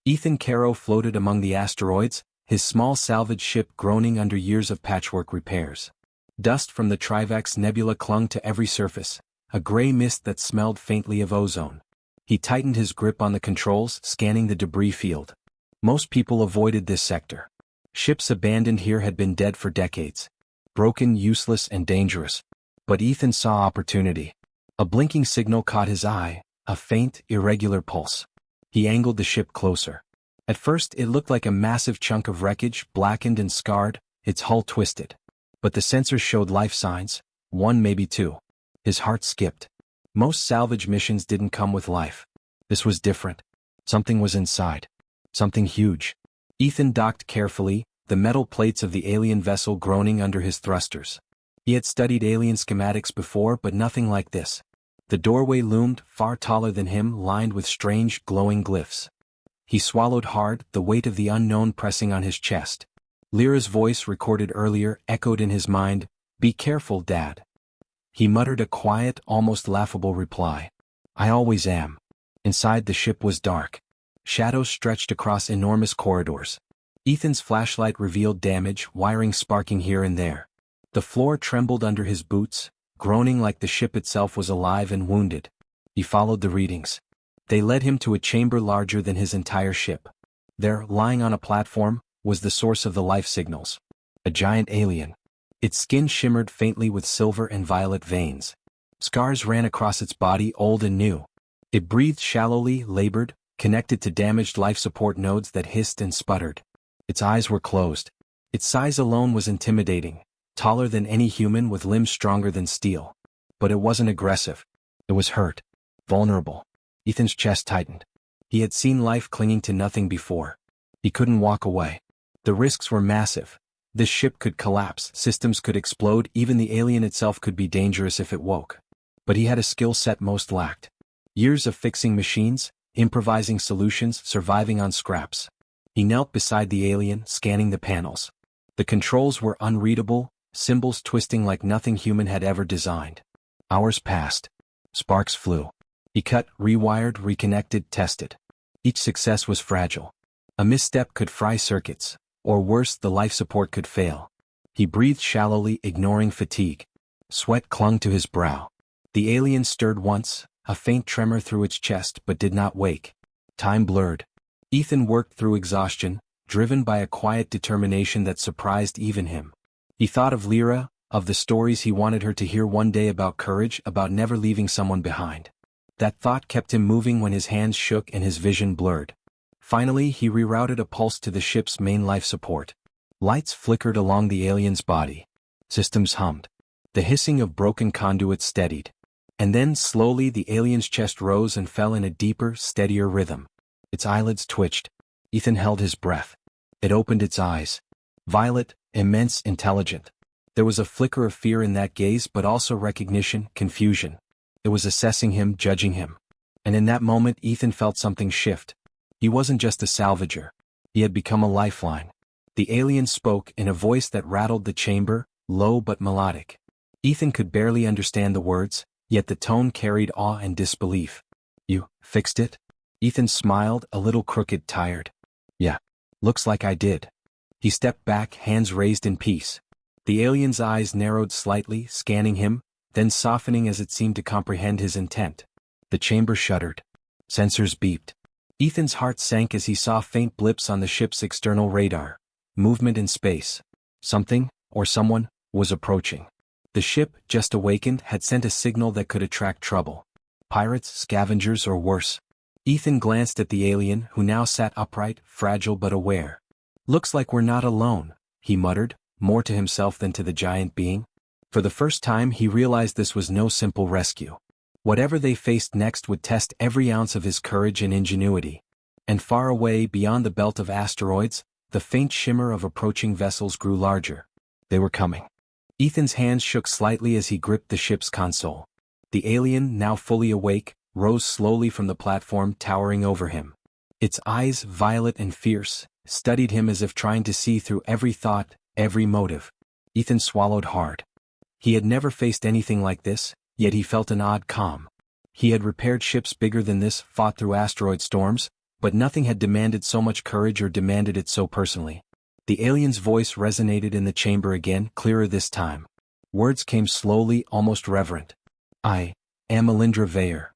Ethan Caro floated among the asteroids, his small salvage ship groaning under years of patchwork repairs. Dust from the Trivax Nebula clung to every surface, a gray mist that smelled faintly of ozone. He tightened his grip on the controls, scanning the debris field. Most people avoided this sector. Ships abandoned here had been dead for decades. Broken, useless, and dangerous. But Ethan saw opportunity. A blinking signal caught his eye, a faint, irregular pulse. He angled the ship closer. At first it looked like a massive chunk of wreckage, blackened and scarred, its hull twisted. But the sensors showed life signs, one maybe two. His heart skipped. Most salvage missions didn't come with life. This was different. Something was inside. Something huge. Ethan docked carefully, the metal plates of the alien vessel groaning under his thrusters. He had studied alien schematics before, but nothing like this. The doorway loomed, far taller than him, lined with strange, glowing glyphs. He swallowed hard, the weight of the unknown pressing on his chest. Lyra's voice, recorded earlier, echoed in his mind, "Be careful, Dad." He muttered a quiet, almost laughable reply. "I always am." Inside the ship was dark. Shadows stretched across enormous corridors. Ethan's flashlight revealed damage, wiring sparking here and there. The floor trembled under his boots, groaning like the ship itself was alive and wounded. He followed the readings. They led him to a chamber larger than his entire ship. There, lying on a platform, was the source of the life signals. A giant alien. Its skin shimmered faintly with silver and violet veins. Scars ran across its body, old and new. It breathed shallowly, labored, connected to damaged life support nodes that hissed and sputtered. Its eyes were closed. Its size alone was intimidating. Taller than any human with limbs stronger than steel. But it wasn't aggressive. It was hurt. Vulnerable. Ethan's chest tightened. He had seen life clinging to nothing before. He couldn't walk away. The risks were massive. This ship could collapse, systems could explode, even the alien itself could be dangerous if it woke. But he had a skill set most lacked. Years of fixing machines, improvising solutions, surviving on scraps. He knelt beside the alien, scanning the panels. The controls were unreadable, symbols twisting like nothing human had ever designed. Hours passed. Sparks flew. He cut, rewired, reconnected, tested. Each success was fragile. A misstep could fry circuits, or worse, the life support could fail. He breathed shallowly, ignoring fatigue. Sweat clung to his brow. The alien stirred once, a faint tremor through its chest, but did not wake. Time blurred. Ethan worked through exhaustion, driven by a quiet determination that surprised even him. He thought of Lyra, of the stories he wanted her to hear one day about courage, about never leaving someone behind. That thought kept him moving when his hands shook and his vision blurred. Finally, he rerouted a pulse to the ship's main life support. Lights flickered along the alien's body. Systems hummed. The hissing of broken conduits steadied. And then, slowly, the alien's chest rose and fell in a deeper, steadier rhythm. Its eyelids twitched. Ethan held his breath. It opened its eyes. Violet, immense, intelligent. There was a flicker of fear in that gaze, but also recognition, confusion. It was assessing him, judging him. And in that moment, Ethan felt something shift. He wasn't just a salvager. He had become a lifeline. The alien spoke in a voice that rattled the chamber, low but melodic. Ethan could barely understand the words, yet the tone carried awe and disbelief. "You fixed it?" Ethan smiled, a little crooked, tired. "Yeah. Looks like I did." He stepped back, hands raised in peace. The alien's eyes narrowed slightly, scanning him, then softening as it seemed to comprehend his intent. The chamber shuddered. Sensors beeped. Ethan's heart sank as he saw faint blips on the ship's external radar. Movement in space. Something, or someone, was approaching. The ship, just awakened, had sent a signal that could attract trouble. Pirates, scavengers, or worse. Ethan glanced at the alien, who now sat upright, fragile but aware. "Looks like we're not alone," he muttered, more to himself than to the giant being. For the first time he realized this was no simple rescue. Whatever they faced next would test every ounce of his courage and ingenuity. And far away, beyond the belt of asteroids, the faint shimmer of approaching vessels grew larger. They were coming. Ethan's hands shook slightly as he gripped the ship's console. The alien, now fully awake, rose slowly from the platform, towering over him. Its eyes, violet and fierce, studied him as if trying to see through every thought, every motive. Ethan swallowed hard. He had never faced anything like this, yet he felt an odd calm. He had repaired ships bigger than this, fought through asteroid storms, but nothing had demanded so much courage or demanded it so personally. The alien's voice resonated in the chamber again, clearer this time. Words came slowly, almost reverent. I am Alindra Veyer.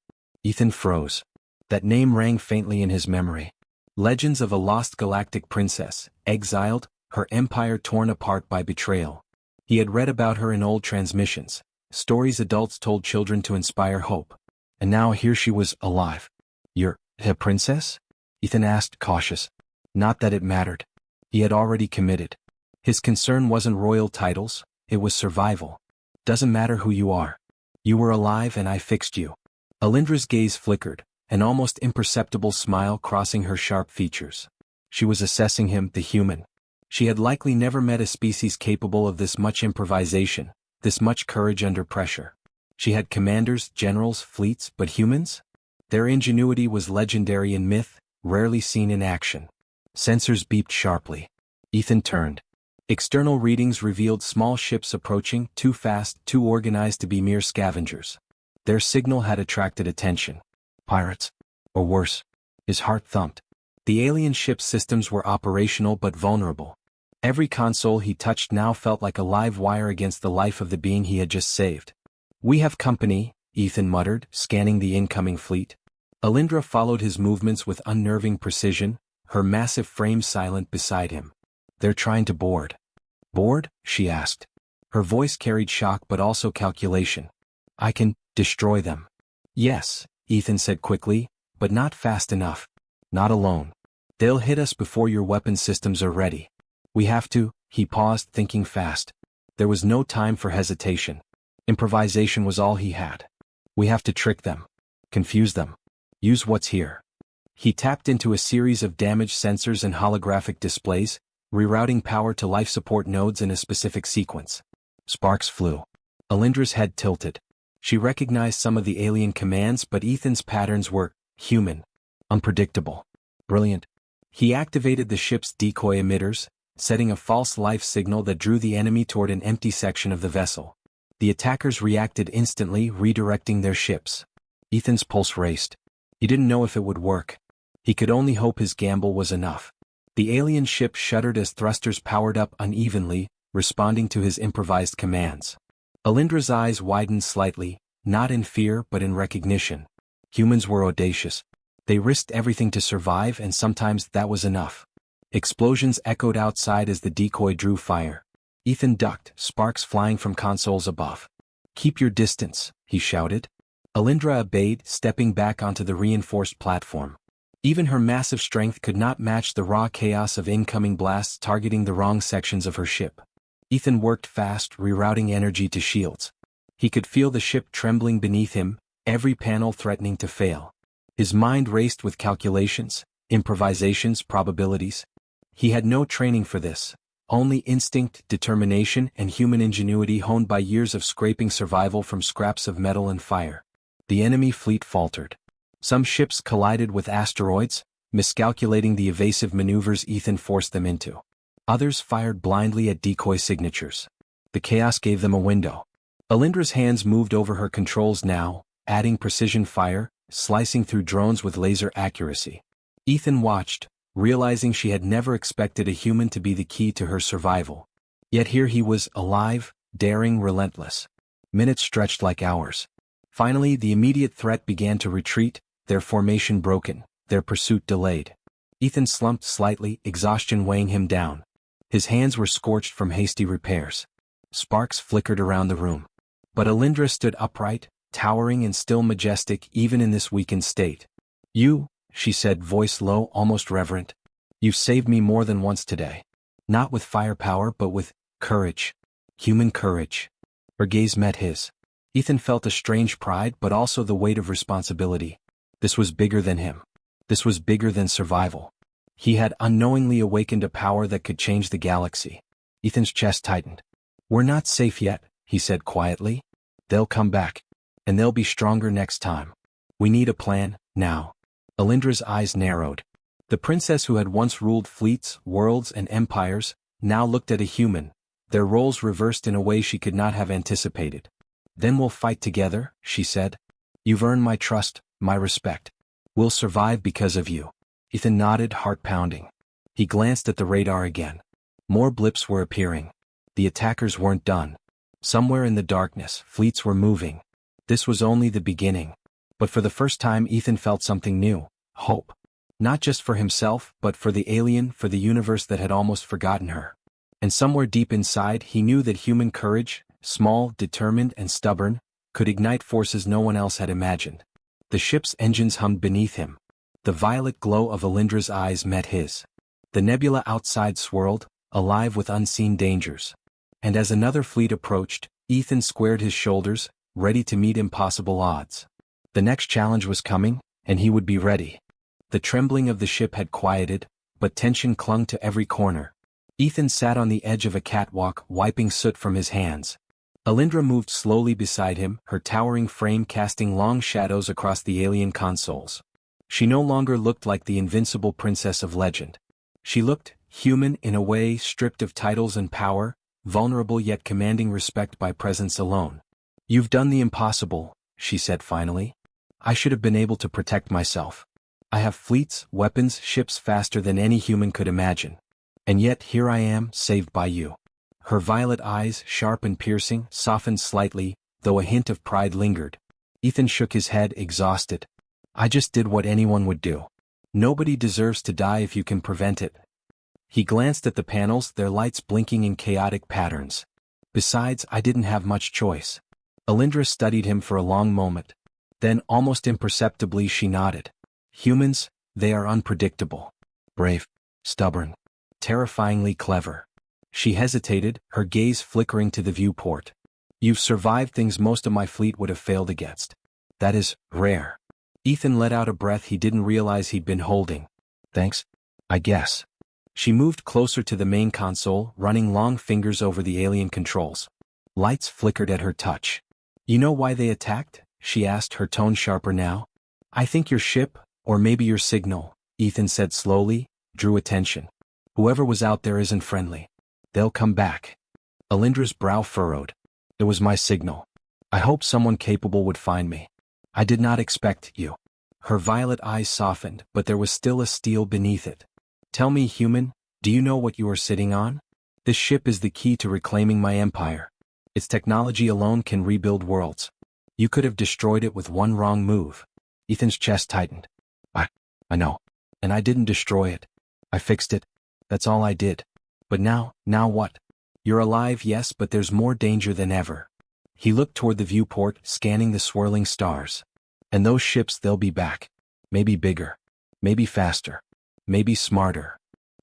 Ethan froze. That name rang faintly in his memory. Legends of a lost galactic princess, exiled, her empire torn apart by betrayal. He had read about her in old transmissions, stories adults told children to inspire hope. And now here she was, alive. You're a princess? Ethan asked, cautious. Not that it mattered. He had already committed. His concern wasn't royal titles, it was survival. Doesn't matter who you are. You were alive and I fixed you. Alindra's gaze flickered, an almost imperceptible smile crossing her sharp features. She was assessing him, the human. She had likely never met a species capable of this much improvisation, this much courage under pressure. She had commanders, generals, fleets, but humans? Their ingenuity was legendary in myth, rarely seen in action. Sensors beeped sharply. Ethan turned. External readings revealed small ships approaching, too fast, too organized to be mere scavengers. Their signal had attracted attention. Pirates? Or worse. His heart thumped. The alien ship's systems were operational but vulnerable. Every console he touched now felt like a live wire against the life of the being he had just saved. We have company, Ethan muttered, scanning the incoming fleet. Alindra followed his movements with unnerving precision, her massive frame silent beside him. They're trying to board. Board? She asked. Her voice carried shock but also calculation. I can destroy them. Yes, Ethan said quickly, but not fast enough. Not alone. They'll hit us before your weapon systems are ready. We have to, he paused, thinking fast. There was no time for hesitation. Improvisation was all he had. We have to trick them. Confuse them. Use what's here. He tapped into a series of damaged sensors and holographic displays, rerouting power to life support nodes in a specific sequence. Sparks flew. Alindra's head tilted. She recognized some of the alien commands, but Ethan's patterns were human. Unpredictable. Brilliant. He activated the ship's decoy emitters, setting a false life signal that drew the enemy toward an empty section of the vessel. The attackers reacted instantly, redirecting their ships. Ethan's pulse raced. He didn't know if it would work. He could only hope his gamble was enough. The alien ship shuddered as thrusters powered up unevenly, responding to his improvised commands. Alindra's eyes widened slightly, not in fear but in recognition. Humans were audacious. They risked everything to survive, and sometimes that was enough. Explosions echoed outside as the decoy drew fire. Ethan ducked, sparks flying from consoles above. Keep your distance, he shouted. Alindra obeyed, stepping back onto the reinforced platform. Even her massive strength could not match the raw chaos of incoming blasts targeting the wrong sections of her ship. Ethan worked fast, rerouting energy to shields. He could feel the ship trembling beneath him, every panel threatening to fail. His mind raced with calculations, improvisations, probabilities. He had no training for this, only instinct, determination, and human ingenuity honed by years of scraping survival from scraps of metal and fire. The enemy fleet faltered. Some ships collided with asteroids, miscalculating the evasive maneuvers Ethan forced them into. Others fired blindly at decoy signatures. The chaos gave them a window. Alindra's hands moved over her controls now, adding precision fire, slicing through drones with laser accuracy. Ethan watched, realizing she had never expected a human to be the key to her survival. Yet here he was, alive, daring, relentless. Minutes stretched like hours. Finally, the immediate threat began to retreat, their formation broken, their pursuit delayed. Ethan slumped slightly, exhaustion weighing him down. His hands were scorched from hasty repairs. Sparks flickered around the room. But Alindra stood upright, towering and still majestic even in this weakened state. You, she said, voice low, almost reverent. You've saved me more than once today. Not with firepower but with courage. Human courage. Her gaze met his. Ethan felt a strange pride but also the weight of responsibility. This was bigger than him. This was bigger than survival. He had unknowingly awakened a power that could change the galaxy. Ethan's chest tightened. We're not safe yet, he said quietly. They'll come back. And they'll be stronger next time. We need a plan, now. Alindra's eyes narrowed. The princess who had once ruled fleets, worlds, and empires, now looked at a human, their roles reversed in a way she could not have anticipated. Then we'll fight together, she said. You've earned my trust, my respect. We'll survive because of you. Ethan nodded, heart pounding. He glanced at the radar again. More blips were appearing. The attackers weren't done. Somewhere in the darkness, fleets were moving. This was only the beginning. But for the first time Ethan felt something new. Hope. Not just for himself, but for the alien, for the universe that had almost forgotten her. And somewhere deep inside he knew that human courage, small, determined, and stubborn, could ignite forces no one else had imagined. The ship's engines hummed beneath him. The violet glow of Alindra's eyes met his. The nebula outside swirled, alive with unseen dangers. And as another fleet approached, Ethan squared his shoulders, ready to meet impossible odds. The next challenge was coming, and he would be ready. The trembling of the ship had quieted, but tension clung to every corner. Ethan sat on the edge of a catwalk, wiping soot from his hands. Alindra moved slowly beside him, her towering frame casting long shadows across the alien consoles. She no longer looked like the invincible princess of legend. She looked human in a way, stripped of titles and power, vulnerable yet commanding respect by presence alone. "You've done the impossible," she said finally. "I should have been able to protect myself. I have fleets, weapons, ships faster than any human could imagine. And yet here I am, saved by you." Her violet eyes, sharp and piercing, softened slightly, though a hint of pride lingered. Ethan shook his head, exhausted. "I just did what anyone would do. Nobody deserves to die if you can prevent it." He glanced at the panels, their lights blinking in chaotic patterns. "Besides, I didn't have much choice." Alindra studied him for a long moment. Then, almost imperceptibly, she nodded. "Humans, they are unpredictable. Brave, stubborn, terrifyingly clever." She hesitated, her gaze flickering to the viewport. "You've survived things most of my fleet would have failed against. That is rare." Ethan let out a breath he didn't realize he'd been holding. "Thanks, I guess." She moved closer to the main console, running long fingers over the alien controls. Lights flickered at her touch. "You know why they attacked?" she asked, her tone sharper now. "I think your ship, or maybe your signal," Ethan said slowly, drew attention. "Whoever was out there isn't friendly. They'll come back." Alindra's brow furrowed. "It was my signal. I hoped someone capable would find me. I did not expect you." Her violet eyes softened, but there was still a steel beneath it. "Tell me, human, do you know what you are sitting on? This ship is the key to reclaiming my empire. Its technology alone can rebuild worlds. You could have destroyed it with one wrong move." Ethan's chest tightened. I know. And I didn't destroy it. I fixed it. That's all I did. But now what? You're alive, yes, but there's more danger than ever." He looked toward the viewport, scanning the swirling stars. "And those ships, they'll be back. Maybe bigger. Maybe faster. Maybe smarter."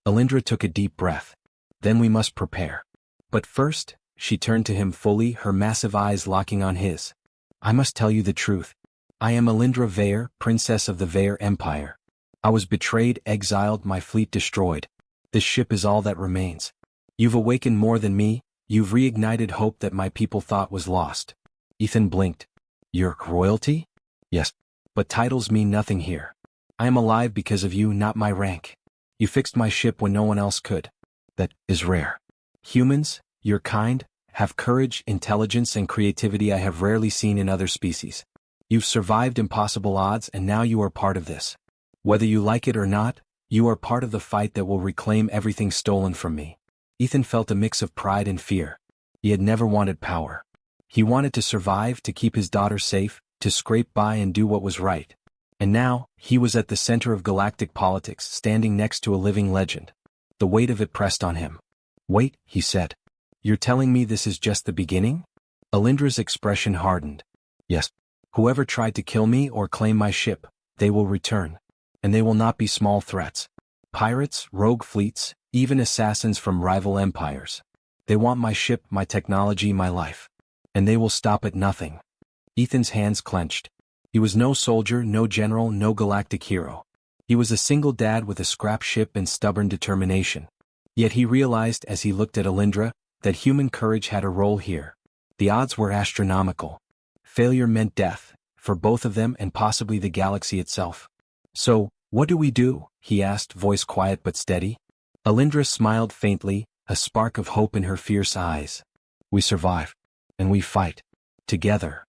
Alindra took a deep breath. "Then we must prepare. But first," she turned to him fully, her massive eyes locking on his. "I must tell you the truth. I am Alindra Vare, princess of the Vare Empire. I was betrayed, exiled, my fleet destroyed. This ship is all that remains. You've awakened more than me, you've reignited hope that my people thought was lost." Ethan blinked. "You're royalty?" "Yes. But titles mean nothing here. I am alive because of you, not my rank. You fixed my ship when no one else could. That is rare. Humans, your kind, have courage, intelligence, and creativity I have rarely seen in other species. You've survived impossible odds, and now you are part of this. Whether you like it or not, you are part of the fight that will reclaim everything stolen from me." Ethan felt a mix of pride and fear. He had never wanted power. He wanted to survive, to keep his daughter safe, to scrape by and do what was right. And now, he was at the center of galactic politics, standing next to a living legend. The weight of it pressed on him. "Wait," he said. "You're telling me this is just the beginning?" Alindra's expression hardened. "Yes. Whoever tried to kill me or claim my ship, they will return. And they will not be small threats. Pirates, rogue fleets, even assassins from rival empires. They want my ship, my technology, my life. And they will stop at nothing." Ethan's hands clenched. He was no soldier, no general, no galactic hero. He was a single dad with a scrap ship and stubborn determination. Yet he realized as he looked at Alindra that human courage had a role here. The odds were astronomical. Failure meant death, for both of them and possibly the galaxy itself. "So, what do we do?" he asked, voice quiet but steady. Alindra smiled faintly, a spark of hope in her fierce eyes. "We survive. And we fight. Together."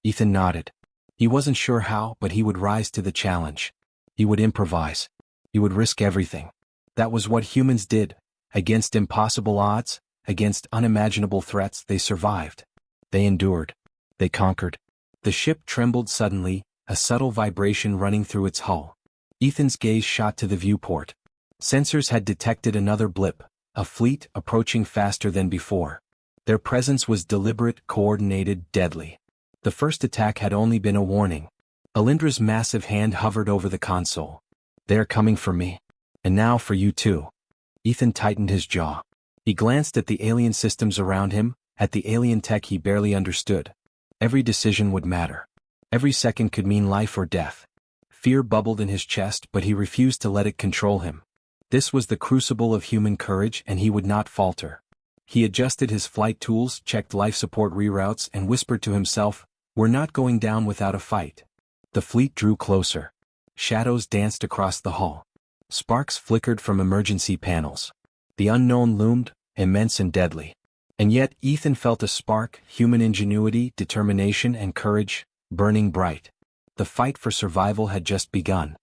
Ethan nodded. He wasn't sure how, but he would rise to the challenge. He would improvise. You would risk everything. That was what humans did. Against impossible odds, against unimaginable threats, they survived. They endured. They conquered. The ship trembled suddenly, a subtle vibration running through its hull. Ethan's gaze shot to the viewport. Sensors had detected another blip, a fleet approaching faster than before. Their presence was deliberate, coordinated, deadly. The first attack had only been a warning. Alindra's massive hand hovered over the console. "They're coming for me. And now for you too." Ethan tightened his jaw. He glanced at the alien systems around him, at the alien tech he barely understood. Every decision would matter. Every second could mean life or death. Fear bubbled in his chest, but he refused to let it control him. This was the crucible of human courage, and he would not falter. He adjusted his flight tools, checked life support reroutes, and whispered to himself, "We're not going down without a fight." The fleet drew closer. Shadows danced across the hull. Sparks flickered from emergency panels. The unknown loomed, immense and deadly. And yet Ethan felt a spark, human ingenuity, determination, and courage, burning bright. The fight for survival had just begun.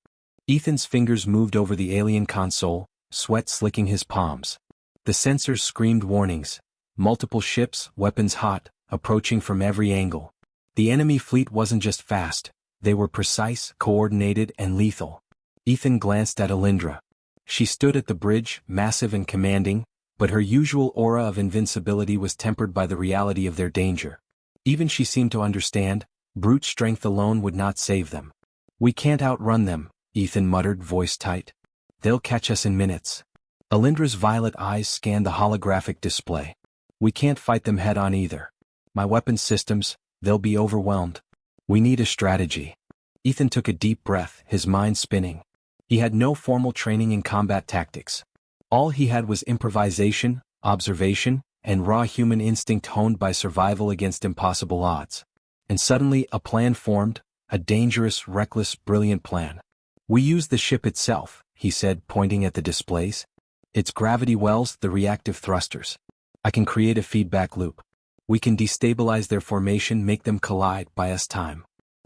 Ethan's fingers moved over the alien console, sweat slicking his palms. The sensors screamed warnings. Multiple ships, weapons hot, approaching from every angle. The enemy fleet wasn't just fast, they were precise, coordinated, and lethal. Ethan glanced at Alindra. She stood at the bridge, massive and commanding, but her usual aura of invincibility was tempered by the reality of their danger. Even she seemed to understand, brute strength alone would not save them. "We can't outrun them," Ethan muttered, voice tight. "They'll catch us in minutes." Alindra's violet eyes scanned the holographic display. "We can't fight them head-on either. My weapons systems, they'll be overwhelmed. We need a strategy." Ethan took a deep breath, his mind spinning. He had no formal training in combat tactics. All he had was improvisation, observation, and raw human instinct honed by survival against impossible odds. And suddenly a plan formed, a dangerous, reckless, brilliant plan. "We use the ship itself," he said, pointing at the displays. "Its gravity wells, the reactive thrusters. I can create a feedback loop. We can destabilize their formation, make them collide, buy us time."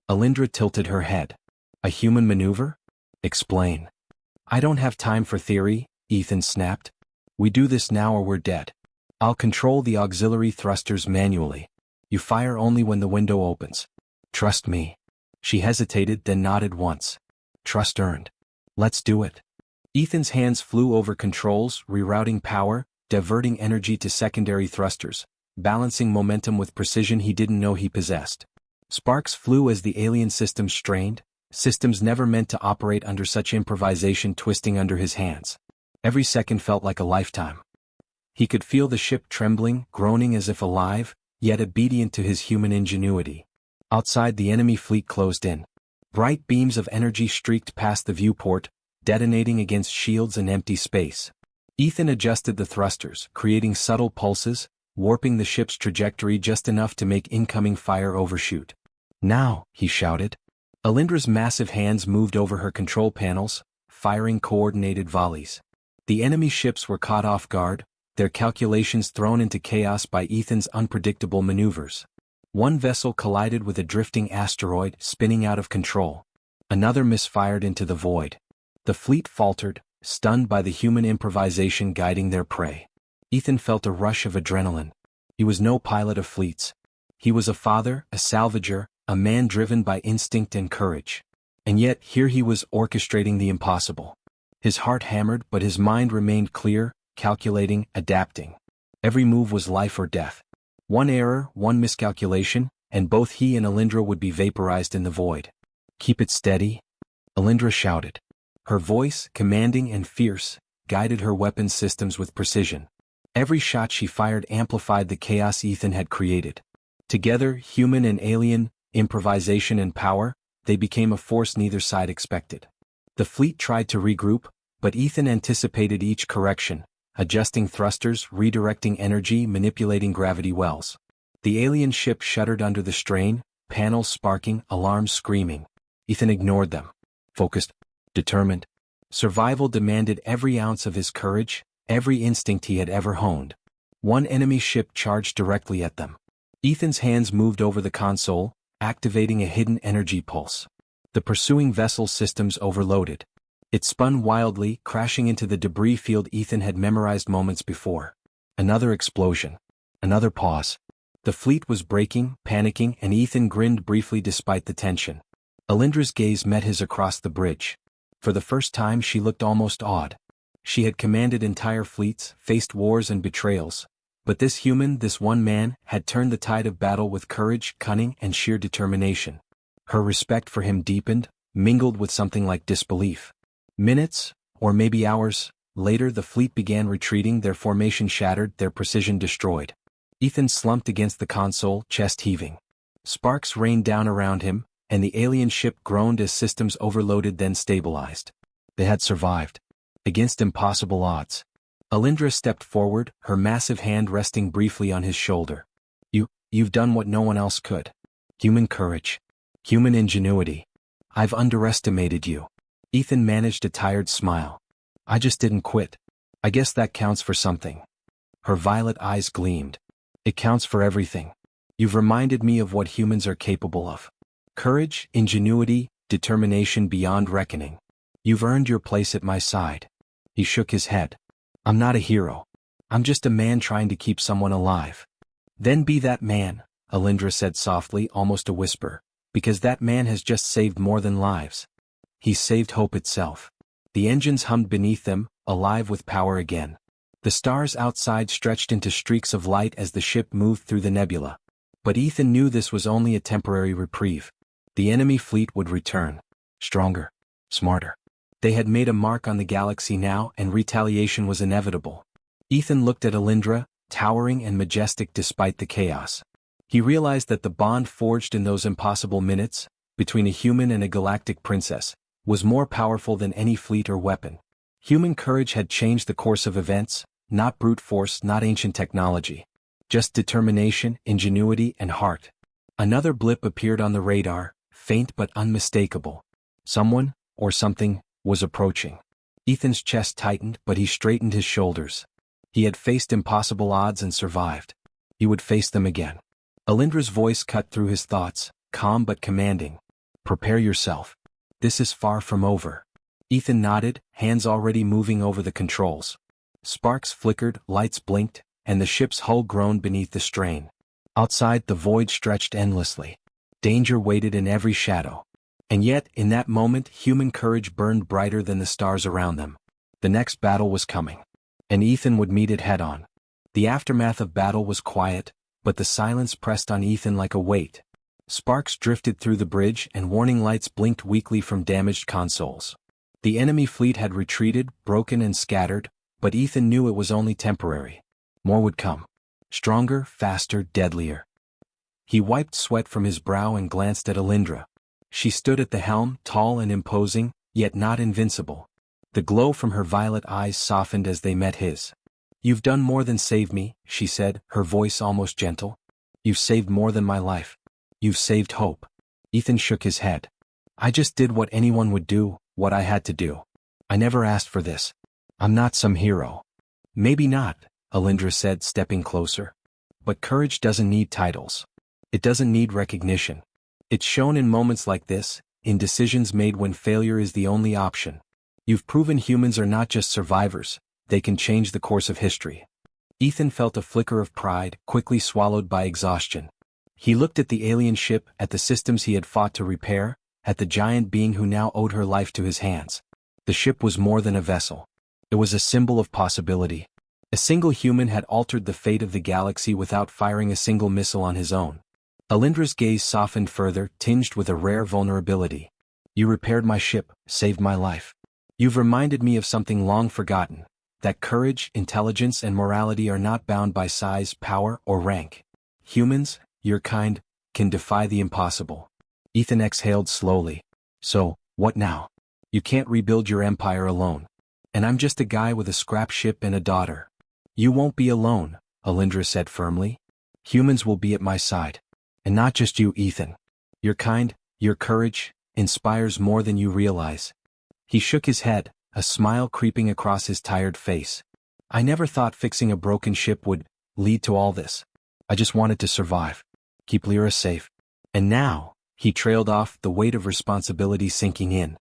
Alindra tilted her head. "A human maneuver? Explain." "I don't have time for theory," Ethan snapped. "We do this now or we're dead. I'll control the auxiliary thrusters manually. You fire only when the window opens. Trust me." She hesitated, then nodded once. "Trust earned. Let's do it." Ethan's hands flew over controls, rerouting power, diverting energy to secondary thrusters, balancing momentum with precision he didn't know he possessed. Sparks flew as the alien systems strained, systems never meant to operate under such improvisation twisting under his hands. Every second felt like a lifetime. He could feel the ship trembling, groaning as if alive, yet obedient to his human ingenuity. Outside, the enemy fleet closed in. Bright beams of energy streaked past the viewport, detonating against shields and empty space. Ethan adjusted the thrusters, creating subtle pulses, warping the ship's trajectory just enough to make incoming fire overshoot. "Now," he shouted. Alindra's massive hands moved over her control panels, firing coordinated volleys. The enemy ships were caught off guard, their calculations thrown into chaos by Ethan's unpredictable maneuvers. One vessel collided with a drifting asteroid, spinning out of control. Another misfired into the void. The fleet faltered, stunned by the human improvisation guiding their prey. Ethan felt a rush of adrenaline. He was no pilot of fleets. He was a father, a salvager, a man driven by instinct and courage. And yet here he was orchestrating the impossible. His heart hammered, but his mind remained clear, calculating, adapting. Every move was life or death. One error, one miscalculation, and both he and Alindra would be vaporized in the void. "Keep it steady," Alindra shouted. Her voice, commanding and fierce, guided her weapons systems with precision. Every shot she fired amplified the chaos Ethan had created. Together, human and alien, improvisation and power, they became a force neither side expected. The fleet tried to regroup, but Ethan anticipated each correction, adjusting thrusters, redirecting energy, manipulating gravity wells. The alien ship shuddered under the strain, panels sparking, alarms screaming. Ethan ignored them. Focused, determined. Survival demanded every ounce of his courage, every instinct he had ever honed. One enemy ship charged directly at them. Ethan's hands moved over the console, activating a hidden energy pulse. The pursuing vessel's systems overloaded. It spun wildly, crashing into the debris field Ethan had memorized moments before. Another explosion. Another pause. The fleet was breaking, panicking, and Ethan grinned briefly despite the tension. Alindra's gaze met his across the bridge. For the first time she looked almost awed. She had commanded entire fleets, faced wars and betrayals. But this human, this one man, had turned the tide of battle with courage, cunning, and sheer determination. Her respect for him deepened, mingled with something like disbelief. Minutes, or maybe hours, later the fleet began retreating, their formation shattered, their precision destroyed. Ethan slumped against the console, chest heaving. Sparks rained down around him, and the alien ship groaned as systems overloaded then stabilized. They had survived. Against impossible odds. Alindra stepped forward, her massive hand resting briefly on his shoulder. You've done what no one else could. Human courage. Human ingenuity. I've underestimated you. Ethan managed a tired smile. I just didn't quit. I guess that counts for something. Her violet eyes gleamed. It counts for everything. You've reminded me of what humans are capable of. Courage, ingenuity, determination beyond reckoning. You've earned your place at my side. He shook his head. I'm not a hero. I'm just a man trying to keep someone alive. Then be that man, Alindra said softly, almost a whisper, because that man has just saved more than lives. He saved hope itself. The engines hummed beneath them, alive with power again. The stars outside stretched into streaks of light as the ship moved through the nebula. But Ethan knew this was only a temporary reprieve. The enemy fleet would return. Stronger. Smarter. They had made a mark on the galaxy now, and retaliation was inevitable. Ethan looked at Alindra, towering and majestic despite the chaos. He realized that the bond forged in those impossible minutes, between a human and a galactic princess, was more powerful than any fleet or weapon. Human courage had changed the course of events, not brute force, not ancient technology. Just determination, ingenuity, and heart. Another blip appeared on the radar, faint but unmistakable. Someone, or something, was approaching. Ethan's chest tightened, but he straightened his shoulders. He had faced impossible odds and survived. He would face them again. Alindra's voice cut through his thoughts, calm but commanding. Prepare yourself. This is far from over. Ethan nodded, hands already moving over the controls. Sparks flickered, lights blinked, and the ship's hull groaned beneath the strain. Outside, the void stretched endlessly. Danger waited in every shadow. And yet, in that moment, human courage burned brighter than the stars around them. The next battle was coming. And Ethan would meet it head-on. The aftermath of battle was quiet, but the silence pressed on Ethan like a weight. Sparks drifted through the bridge and warning lights blinked weakly from damaged consoles. The enemy fleet had retreated, broken and scattered, but Ethan knew it was only temporary. More would come. Stronger, faster, deadlier. He wiped sweat from his brow and glanced at Alindra. She stood at the helm, tall and imposing, yet not invincible. The glow from her violet eyes softened as they met his. You've done more than save me, she said, her voice almost gentle. You've saved more than my life. You've saved hope. Ethan shook his head. I just did what anyone would do, what I had to do. I never asked for this. I'm not some hero. Maybe not, Alindra said, stepping closer. But courage doesn't need titles. It doesn't need recognition. It's shown in moments like this, in decisions made when failure is the only option. You've proven humans are not just survivors, they can change the course of history. Ethan felt a flicker of pride, quickly swallowed by exhaustion. He looked at the alien ship, at the systems he had fought to repair, at the giant being who now owed her life to his hands. The ship was more than a vessel. It was a symbol of possibility. A single human had altered the fate of the galaxy without firing a single missile on his own. Alindra's gaze softened further, tinged with a rare vulnerability. You repaired my ship, saved my life. You've reminded me of something long forgotten, that courage, intelligence, and morality are not bound by size, power, or rank. Humans, your kind, can defy the impossible. Ethan exhaled slowly. So, what now? You can't rebuild your empire alone. And I'm just a guy with a scrap ship and a daughter. You won't be alone, Alindra said firmly. Humans will be at my side. And not just you, Ethan. Your kind, your courage, inspires more than you realize. He shook his head, a smile creeping across his tired face. I never thought fixing a broken ship would lead to all this. I just wanted to survive. Keep Lyra safe. And now, he trailed off, the weight of responsibility sinking in.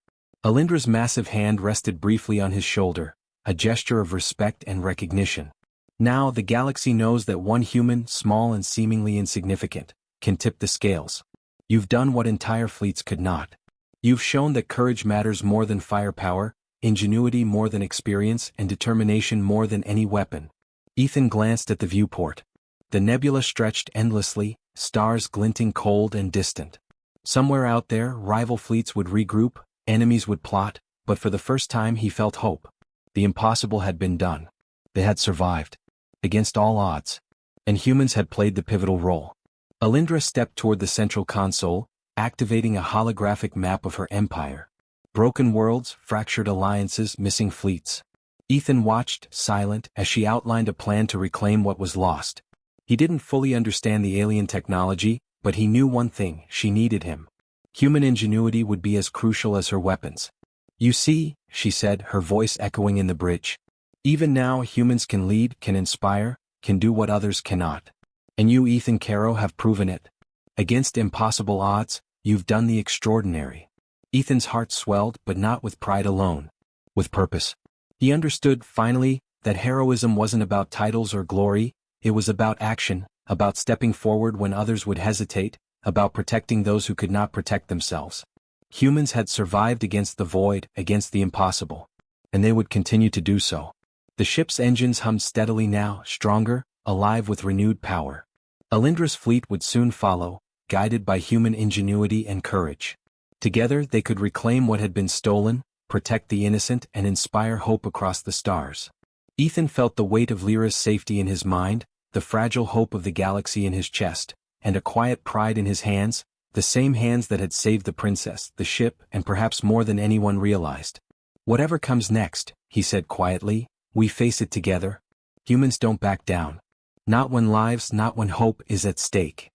Alindra's massive hand rested briefly on his shoulder, a gesture of respect and recognition. Now the galaxy knows that one human, small and seemingly insignificant, can tip the scales. You've done what entire fleets could not. You've shown that courage matters more than firepower, ingenuity more than experience, and determination more than any weapon. Ethan glanced at the viewport. The nebula stretched endlessly, stars glinting cold and distant. Somewhere out there, rival fleets would regroup, enemies would plot, but for the first time he felt hope. The impossible had been done. They had survived. Against all odds. And humans had played the pivotal role. Alindra stepped toward the central console, activating a holographic map of her empire. Broken worlds, fractured alliances, missing fleets. Ethan watched, silent, as she outlined a plan to reclaim what was lost. He didn't fully understand the alien technology, but he knew one thing: she needed him. Human ingenuity would be as crucial as her weapons. "You see," she said, her voice echoing in the bridge. "Even now humans can lead, can inspire, can do what others cannot. And you, Ethan Caro, have proven it. Against impossible odds, you've done the extraordinary." Ethan's heart swelled, but not with pride alone. With purpose. He understood, finally, that heroism wasn't about titles or glory, it was about action, about stepping forward when others would hesitate, about protecting those who could not protect themselves. Humans had survived against the void, against the impossible. And they would continue to do so. The ship's engines hummed steadily now, stronger, alive with renewed power. Alindra's fleet would soon follow, guided by human ingenuity and courage. Together they could reclaim what had been stolen, protect the innocent, and inspire hope across the stars. Ethan felt the weight of Lyra's safety in his mind, the fragile hope of the galaxy in his chest, and a quiet pride in his hands, the same hands that had saved the princess, the ship, and perhaps more than anyone realized. "Whatever comes next," he said quietly, "we face it together. Humans don't back down. Not when lives, not when hope is at stake."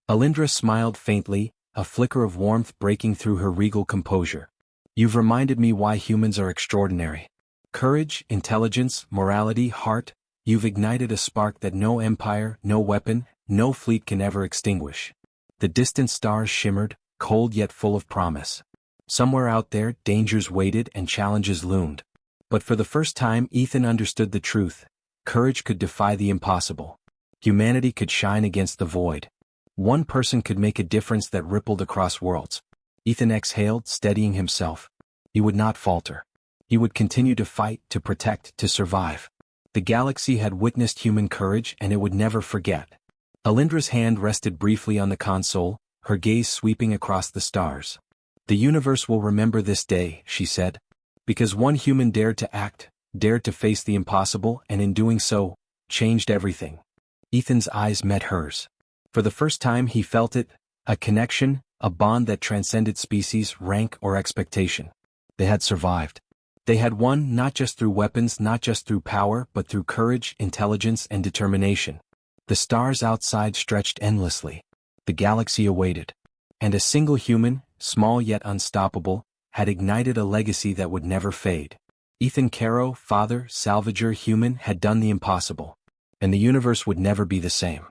Alindra smiled faintly, a flicker of warmth breaking through her regal composure. "You've reminded me why humans are extraordinary. Courage, intelligence, morality, heart, you've ignited a spark that no empire, no weapon, no fleet can ever extinguish." The distant stars shimmered, cold yet full of promise. Somewhere out there, dangers waited and challenges loomed. But for the first time Ethan understood the truth. Courage could defy the impossible. Humanity could shine against the void. One person could make a difference that rippled across worlds. Ethan exhaled, steadying himself. He would not falter. He would continue to fight, to protect, to survive. The galaxy had witnessed human courage, and it would never forget. Alindra's hand rested briefly on the console, her gaze sweeping across the stars. "The universe will remember this day," she said. "Because one human dared to act, dared to face the impossible, and in doing so, changed everything." Ethan's eyes met hers. For the first time he felt it, a connection, a bond that transcended species, rank, or expectation. They had survived. They had won not just through weapons, not just through power, but through courage, intelligence, and determination. The stars outside stretched endlessly. The galaxy awaited. And a single human, small yet unstoppable, had ignited a legacy that would never fade. Ethan Caro, father, salvager, human, had done the impossible. And the universe would never be the same.